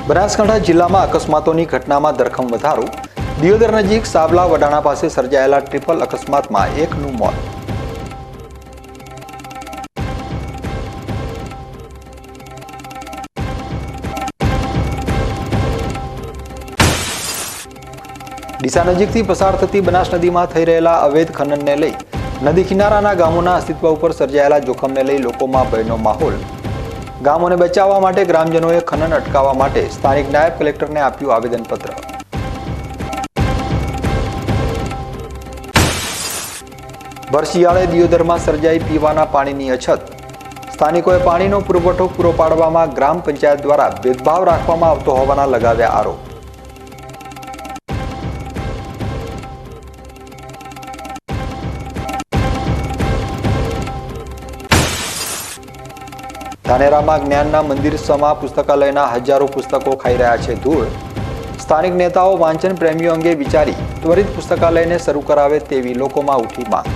બનાસકાંઠા જિલ્લામાં અકસ્માતોની ઘટનામાં ધરખમ વધારો। દિયોદર નજીક સાબલા વડાણા પાસે સર્જાયેલા ટ્રિપલ અકસ્માતમાં એકનું મોત। ડીસા નજીકથી પસાર થતી બનાસ નદીમાં થઈ રહેલા અવૈધ ખનનને લઈ નદી કિનારાના ગામોના અસ્તિત્વ ઉપર સર્જાયેલા જોખમને લઈ લોકોમાં ભયનો માહોલ। ગામોને બચાવવા માટે ગ્રામજનોએ ખનન અટકાવવા માટે સ્થાનિક નાયબ કલેક્ટરને આપ્યું આવેદનપત્ર। ભર શિયાળે દિયોદરમાં સર્જાઈ પીવાના પાણીની અછત। સ્થાનિકોએ પાણીનો પુરવઠો પૂરો પાડવામાં ગ્રામ પંચાયત દ્વારા ભેદભાવ રાખવામાં આવતો હોવાના લગાવ્યા આરોપ। ધાનેરામાં જ્ઞાનના મંદિર સમા પુસ્તકાલયના હજારો પુસ્તકો ખાઈ રહ્યા છે ધૂળ। સ્થાનિક નેતાઓ વાંચન પ્રેમીઓ અંગે વિચારી ત્વરિત પુસ્તકાલયને શરૂ કરાવે તેવી લોકોમાં ઉઠી માંગ।